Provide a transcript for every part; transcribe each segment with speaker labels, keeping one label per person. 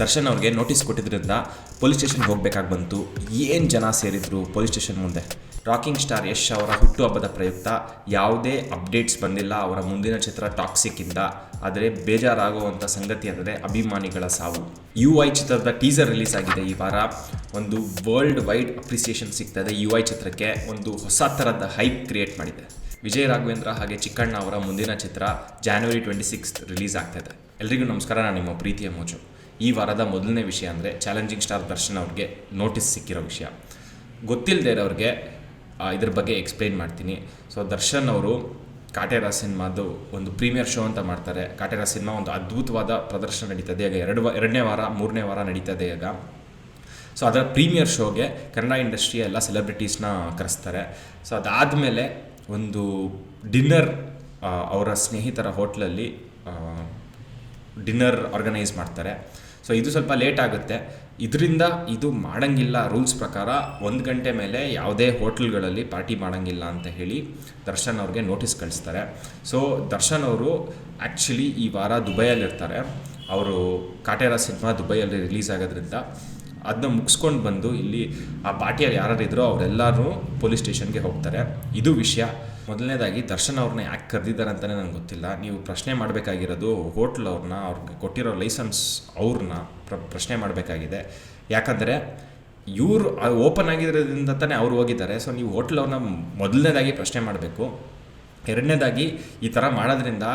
Speaker 1: ದರ್ಶನ್ ಅವ್ರಿಗೆ notice ಕೊಟ್ಟಿದ್ದರಿಂದ police ಸ್ಟೇಷನ್ಗೆ ಹೋಗಬೇಕಾಗಿ ಬಂತು. ಏನು ಜನ ಸೇರಿದ್ರು ಪೊಲೀಸ್ ಸ್ಟೇಷನ್ ಮುಂದೆ. ರಾಕಿಂಗ್ ಸ್ಟಾರ್ ಯಶ್ ಅವರ ಹುಟ್ಟುಹಬ್ಬದ ಪ್ರಯುಕ್ತ ಯಾವುದೇ ಅಪ್ಡೇಟ್ಸ್ ಬಂದಿಲ್ಲ ಅವರ ಮುಂದಿನ ಚಿತ್ರ ಟಾಕ್ಸಿಕ್ಕಿಂದ. ಆದರೆ ಬೇಜಾರಾಗುವಂಥ ಸಂಗತಿ ಅಂದರೆ ಅಭಿಮಾನಿಗಳ ಸಾವು. UI ಚಿತ್ರದ ಟೀಸರ್ ರಿಲೀಸ್ ಆಗಿದೆ ಈ ವಾರ. ಒಂದು ವರ್ಲ್ಡ್ ವೈಡ್ ಅಪ್ರಿಸಿಯೇಷನ್ ಸಿಗ್ತದೆ UI ಚಿತ್ರಕ್ಕೆ. ಒಂದು ಹೊಸ ಥರದ ಹೈಪ್ ಕ್ರಿಯೇಟ್ ಮಾಡಿದೆ. ವಿಜಯ್ ರಾಘವೇಂದ್ರ ಹಾಗೆ ಚಿಕ್ಕಣ್ಣ ಅವರ ಮುಂದಿನ ಚಿತ್ರ January 26 ರಿಲೀಸ್ ಆಗ್ತಾಯಿದೆ. ಎಲ್ರಿಗೂ ನಮಸ್ಕಾರ, ನಾನು ನಿಮ್ಮ ಪ್ರೀತಿಯ ಮೋಜು. ಈ ವಾರದ ಮೊದಲನೇ ವಿಷಯ ಅಂದರೆ ಚಾಲೆಂಜಿಂಗ್ ಸ್ಟಾರ್ ದರ್ಶನ್ ಅವ್ರಿಗೆ ನೋಟಿಸ್ ಸಿಕ್ಕಿರೋ ವಿಷಯ. ಗೊತ್ತಿಲ್ಲದೆ ಇರೋರಿಗೆ ಇದ್ರ ಬಗ್ಗೆ ಎಕ್ಸ್ಪ್ಲೈನ್ ಮಾಡ್ತೀನಿ. ಸೊ ದರ್ಶನ್ ಅವರು ಕಾಟೇರ ಸಿನಿಮಾದು ಒಂದು ಪ್ರೀಮಿಯರ್ ಶೋ ಅಂತ ಮಾಡ್ತಾರೆ. ಕಾಟೇರ ಸಿನಿಮಾ ಒಂದು ಅದ್ಭುತವಾದ ಪ್ರದರ್ಶನ ನಡೀತದೆ ಈಗ. ಎರಡನೇ ವಾರ ಮೂರನೇ ವಾರ ನಡೀತದೆ ಈಗ. ಸೊ ಅದರ ಪ್ರೀಮಿಯರ್ ಶೋಗೆ ಕನ್ನಡ ಇಂಡಸ್ಟ್ರಿಯ ಎಲ್ಲ ಸೆಲೆಬ್ರಿಟೀಸ್ನ ಕರೆಸ್ತಾರೆ. ಸೊ ಅದಾದಮೇಲೆ ಒಂದು ಡಿನ್ನರ್ ಅವರ ಸ್ನೇಹಿತರ ಹೋಟ್ಲಲ್ಲಿ ಡಿನ್ನರ್ ಆರ್ಗನೈಸ್ ಮಾಡ್ತಾರೆ. ಸೊ ಇದು ಸ್ವಲ್ಪ ಲೇಟ್ ಆಗುತ್ತೆ. ಇದರಿಂದ ಇದು ಮಾಡೋಂಗಿಲ್ಲ, ರೂಲ್ಸ್ ಪ್ರಕಾರ 1 ಗಂಟೆ ಮೇಲೆ ಯಾವುದೇ ಹೋಟ್ಲ್ಗಳಲ್ಲಿ ಪಾರ್ಟಿ ಮಾಡೋಂಗಿಲ್ಲ ಅಂತ ಹೇಳಿ ದರ್ಶನ್ ಅವ್ರಿಗೆ ನೋಟಿಸ್ ಕಳಿಸ್ತಾರೆ. ಸೊ ದರ್ಶನ್ ಅವರು ಆ್ಯಕ್ಚುಲಿ ಈ ವಾರ ದುಬೈಯಲ್ಲಿರ್ತಾರೆ. ಅವರು ಕಾಟೇರ ಸಿನಿಮಾ ದುಬೈಯಲ್ಲಿ ರಿಲೀಸ್ ಆಗೋದ್ರಿಂದ ಅದನ್ನ ಮುಗಿಸ್ಕೊಂಡು ಬಂದು ಇಲ್ಲಿ ಆ ಪಾರ್ಟಿಯಲ್ಲಿ ಯಾರು ಇದ್ರೋ ಅವರೆಲ್ಲರೂ ಪೊಲೀಸ್ ಸ್ಟೇಷನ್ಗೆ ಹೋಗ್ತಾರೆ. ಇದು ವಿಷಯ. ಮೊದಲನೇದಾಗಿ ದರ್ಶನ್ ಅವ್ರನ್ನ ಯಾಕೆ ಕರೆದಿದ್ದಾರೆ ಅಂತಲೇ ನನಗೆ ಗೊತ್ತಿಲ್ಲ. ನೀವು ಪ್ರಶ್ನೆ ಮಾಡಬೇಕಾಗಿರೋದು ಹೋಟ್ಲ್ ಅವ್ರನ್ನ, ಅವ್ರಿಗೆ ಕೊಟ್ಟಿರೋ ಲೈಸೆನ್ಸ್ ಅವ್ರನ್ನ ಪ್ರಶ್ನೆ ಮಾಡಬೇಕಾಗಿದೆ. ಯಾಕಂದರೆ ಇವರು ಓಪನ್ ಆಗಿರೋದ್ರಿಂದ ತಾನೇ ಅವ್ರು ಹೋಗಿದ್ದಾರೆ. ಸೊ ನೀವು ಹೋಟ್ಲ್ ಅವ್ರನ್ನ ಮೊದಲನೇದಾಗಿ ಪ್ರಶ್ನೆ ಮಾಡಬೇಕು. ಎರಡನೇದಾಗಿ ಈ ಥರ ಮಾಡೋದ್ರಿಂದ,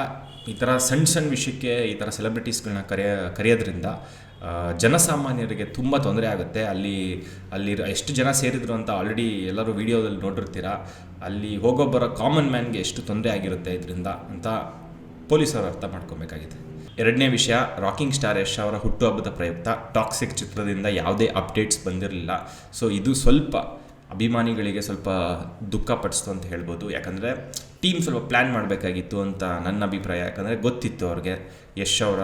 Speaker 1: ಈ ಥರ ಸಣ್ಣ ವಿಷಯಕ್ಕೆ ಈ ಥರ ಸೆಲೆಬ್ರಿಟೀಸ್ಗಳನ್ನ ಕರೆಯೋದ್ರಿಂದ ಜನಸಾಮಾನ್ಯರಿಗೆ ತುಂಬ ತೊಂದರೆ ಆಗುತ್ತೆ. ಅಲ್ಲಿ ಎಷ್ಟು ಜನ ಸೇರಿದ್ರು ಅಂತ ಆಲ್ರೆಡಿ ಎಲ್ಲರೂ ವೀಡಿಯೋದಲ್ಲಿ ನೋಡಿರ್ತೀರ. ಅಲ್ಲಿ ಹೋಗೋಬ್ಬರೋ ಕಾಮನ್ ಮ್ಯಾನ್ಗೆ ಎಷ್ಟು ತೊಂದರೆ ಆಗಿರುತ್ತೆ ಇದರಿಂದ ಅಂತ ಪೊಲೀಸರು ಅರ್ಥ ಮಾಡ್ಕೊಬೇಕಾಗಿದೆ. ಎರಡನೇ ವಿಷಯ, ರಾಕಿಂಗ್ ಸ್ಟಾರ್ ಯಶ್ ಅವರ ಹುಟ್ಟುಹಬ್ಬದ ಪ್ರಯುಕ್ತ ಟಾಕ್ಸಿಕ್ ಚಿತ್ರದಿಂದ ಯಾವುದೇ ಅಪ್ಡೇಟ್ಸ್ ಬಂದಿರಲಿಲ್ಲ. ಸೊ ಇದು ಸ್ವಲ್ಪ ಅಭಿಮಾನಿಗಳಿಗೆ ಸ್ವಲ್ಪ ದುಃಖ ಪಡಿಸ್ತು ಅಂತ ಹೇಳ್ಬೋದು. ಯಾಕಂದರೆ ಟೀಮ್ ಸ್ವಲ್ಪ ಪ್ಲ್ಯಾನ್ ಮಾಡಬೇಕಾಗಿತ್ತು ಅಂತ ನನ್ನ ಅಭಿಪ್ರಾಯ. ಯಾಕಂದರೆ ಗೊತ್ತಿತ್ತು ಅವ್ರಿಗೆ ಯಶ್ ಅವರ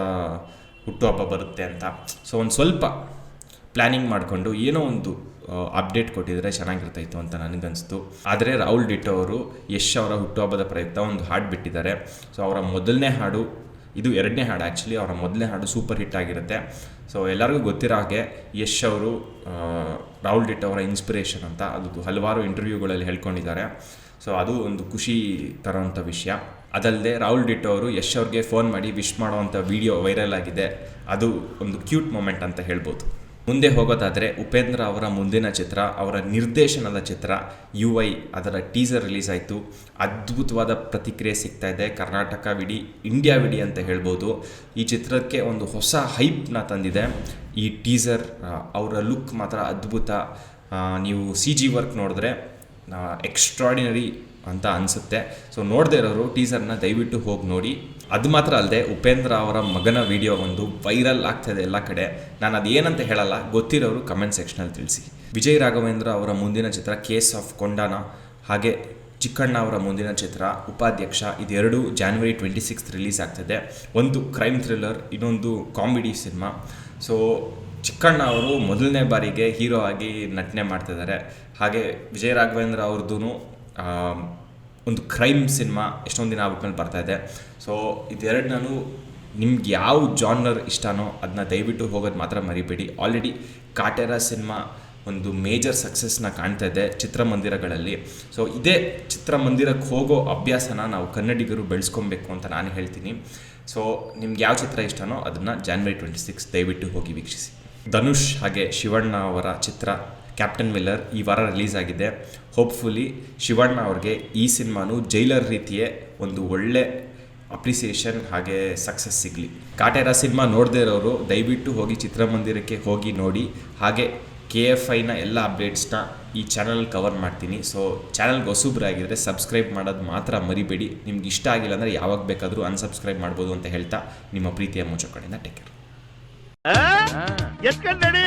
Speaker 1: ಹುಟ್ಟುಹಬ್ಬ ಬರುತ್ತೆ ಅಂತ. ಸೊ ಒಂದು ಸ್ವಲ್ಪ ಪ್ಲ್ಯಾನಿಂಗ್ ಮಾಡಿಕೊಂಡು ಏನೋ ಒಂದು ಅಪ್ಡೇಟ್ ಕೊಟ್ಟಿದ್ರೆ ಚೆನ್ನಾಗಿರ್ತಾಯಿತ್ತು ಅಂತ ನನಗನ್ನಿಸ್ತು. ಆದರೆ ರಾಹುಲ್ ಡಿಟೋ ಅವರು ಯಶ್ ಅವರ ಹುಟ್ಟುಹಬ್ಬದ ಪ್ರಯುಕ್ತ ಒಂದು ಹಾಡು ಬಿಟ್ಟಿದ್ದಾರೆ. ಸೊ ಅವರ ಮೊದಲನೇ ಹಾಡು, ಇದು ಎರಡನೇ ಹಾಡು ಆ್ಯಕ್ಚುಲಿ, ಅವರ ಮೊದಲನೇ ಹಾಡು ಸೂಪರ್ ಹಿಟ್ ಆಗಿರುತ್ತೆ. ಸೊ ಎಲ್ಲರಿಗೂ ಗೊತ್ತಿರೋ ಹಾಗೆ ಯಶ್ ಅವರು ರಾಹುಲ್ ಡಿಟೋ ಅವರ ಇನ್ಸ್ಪಿರೇಷನ್ ಅಂತ ಅದು ಹಲವಾರು ಇಂಟರ್ವ್ಯೂಗಳಲ್ಲಿ ಹೇಳ್ಕೊಂಡಿದ್ದಾರೆ. ಸೊ ಅದು ಒಂದು ಖುಷಿ ತರೋವಂಥ ವಿಷಯ. ಅದಲ್ಲದೆ ರಾಹುಲ್ ಡಿಟೋ ಅವರು ಯಶ್ ಅವ್ರಿಗೆ ಫೋನ್ ಮಾಡಿ ವಿಶ್ ಮಾಡೋವಂಥ ವಿಡಿಯೋ ವೈರಲ್ ಆಗಿದೆ. ಅದು ಒಂದು ಕ್ಯೂಟ್ ಮೊಮೆಂಟ್ ಅಂತ ಹೇಳ್ಬೋದು. ಮುಂದೆ ಹೋಗೋದಾದರೆ ಉಪೇಂದ್ರ ಅವರ ಮುಂದಿನ ಚಿತ್ರ, ಅವರ ನಿರ್ದೇಶನದ ಚಿತ್ರ UI, ಅದರ ಟೀಸರ್ ರಿಲೀಸ್ ಆಯಿತು. ಅದ್ಭುತವಾದ ಪ್ರತಿಕ್ರಿಯೆ ಸಿಗ್ತಾ ಇದೆ. ಕರ್ನಾಟಕವಿಡೀ, ಇಂಡಿಯಾವಿಡೀ ಅಂತ ಹೇಳ್ಬೋದು. ಈ ಚಿತ್ರಕ್ಕೆ ಒಂದು ಹೊಸ ಹೈಪ್ನ ತಂದಿದೆ ಈ ಟೀಸರ್. ಅವರ ಲುಕ್ ಮಾತ್ರ ಅದ್ಭುತ. ನೀವು CG ವರ್ಕ್ ನೋಡಿದ್ರೆ ಎಕ್ಸ್ಟ್ರಾಡಿನರಿ ಅಂತ ಅನಿಸುತ್ತೆ. ಸೊ ನೋಡದೇ ಇರೋರು ಟೀಸರ್ನ ದಯವಿಟ್ಟು ಹೋಗಿ ನೋಡಿ. ಅದು ಮಾತ್ರ ಅಲ್ಲದೆ ಉಪೇಂದ್ರ ಅವರ ಮಗನ ವಿಡಿಯೋ ಒಂದು ವೈರಲ್ ಆಗ್ತಾಯಿದೆ ಎಲ್ಲ ಕಡೆ. ನಾನು ಅದೇನಂತ ಹೇಳಲ್ಲ, ಗೊತ್ತಿರೋರು ಕಮೆಂಟ್ ಸೆಕ್ಷನಲ್ಲಿ ತಿಳಿಸಿ. ವಿಜಯ್ ರಾಘವೇಂದ್ರ ಅವರ ಮುಂದಿನ ಚಿತ್ರ ಕೇಸ್ ಆಫ್ ಕೊಂಡಾನ, ಹಾಗೆ ಚಿಕ್ಕಣ್ಣ ಅವರ ಮುಂದಿನ ಚಿತ್ರ ಉಪಾಧ್ಯಕ್ಷ, ಇದೆರಡು January 26 ರಿಲೀಸ್ ಆಗ್ತದೆ. ಒಂದು ಕ್ರೈಮ್ ಥ್ರಿಲ್ಲರ್, ಇನ್ನೊಂದು ಕಾಮಿಡಿ ಸಿನಿಮಾ. ಸೊ ಚಿಕ್ಕಣ್ಣ ಅವರು ಮೊದಲನೇ ಬಾರಿಗೆ ಹೀರೋ ಆಗಿ ನಟನೆ ಮಾಡ್ತಿದ್ದಾರೆ. ಹಾಗೆ ವಿಜಯ್ ರಾಘವೇಂದ್ರ ಅವ್ರದ್ದು ಒಂದು ಕ್ರೈಮ್ ಸಿನಿಮಾ ಎಷ್ಟೊಂದು ದಿನ ಆಗ್ಬಿಟ್ಮೇಲೆ ಬರ್ತಾಯಿದೆ. ಸೊ ಇದೆರಡು ನಾನು ನಿಮ್ಗೆ ಯಾವ ಜಾನರ್ ಇಷ್ಟನೋ ಅದನ್ನ ದಯವಿಟ್ಟು ಹೋಗೋದು ಮಾತ್ರ ಮರಿಬೇಡಿ. ಆಲ್ರೆಡಿ ಕಾಟೇರ ಸಿನಿಮಾ ಒಂದು ಮೇಜರ್ ಸಕ್ಸಸ್ನ ಕಾಣ್ತಾ ಇದೆ ಚಿತ್ರಮಂದಿರಗಳಲ್ಲಿ. ಸೊ ಇದೇ ಚಿತ್ರಮಂದಿರಕ್ಕೆ ಹೋಗೋ ಅಭ್ಯಾಸನ ನಾವು ಕನ್ನಡಿಗರು ಬೆಳೆಸ್ಕೊಬೇಕು ಅಂತ ನಾನು ಹೇಳ್ತೀನಿ. ಸೊ ನಿಮ್ಗೆ ಯಾವ ಚಿತ್ರ ಇಷ್ಟನೋ ಅದನ್ನು January 26 ದಯವಿಟ್ಟು ಹೋಗಿ ವೀಕ್ಷಿಸಿ. ಧನುಷ್ ಹಾಗೆ ಶಿವಣ್ಣ ಅವರ ಚಿತ್ರ ಕ್ಯಾಪ್ಟನ್ ಮಿಲ್ಲರ್ ಈ ವಾರ ರಿಲೀಸ್ ಆಗಿದೆ. ಹೋಪ್ಫುಲಿ ಶಿವಣ್ಣ ಅವ್ರಿಗೆ ಈ ಸಿನಿಮಾನು ಜೈಲರ್ ರೀತಿಯೇ ಒಂದು ಒಳ್ಳೆ ಅಪ್ರಿಸಿಯೇಷನ್ ಹಾಗೆ ಸಕ್ಸಸ್ ಸಿಗಲಿ. ಕಾಟೇರ ಸಿನಿಮಾ ನೋಡದೇ ಇರೋರು ದಯವಿಟ್ಟು ಹೋಗಿ ಚಿತ್ರಮಂದಿರಕ್ಕೆ ಹೋಗಿ ನೋಡಿ. ಹಾಗೆ KFIನ ಎಲ್ಲ ಅಪ್ಡೇಟ್ಸ್ನ ಈ ಚಾನಲ್ ಕವರ್ ಮಾಡ್ತೀನಿ. ಸೊ ಚಾನಲ್ಗೆ ಹೊಸಬ್ರಾಗಿದ್ದರೆ ಸಬ್ಸ್ಕ್ರೈಬ್ ಮಾಡೋದು ಮಾತ್ರ ಮರಿಬೇಡಿ. ನಿಮ್ಗೆ ಇಷ್ಟ ಆಗಿಲ್ಲ ಅಂದರೆ ಯಾವಾಗ ಬೇಕಾದರೂ ಅನ್ಸಬ್ಸ್ಕ್ರೈಬ್ ಮಾಡ್ಬೋದು ಅಂತ ಹೇಳ್ತಾ ನಿಮ್ಮ ಪ್ರೀತಿಯ ಮೋಜು ಕಡೆಯಿಂದ ಟೇಕ್ ಕೇರ್.
Speaker 2: ಎತ್ಕೊಂಡ್ ನಡಿ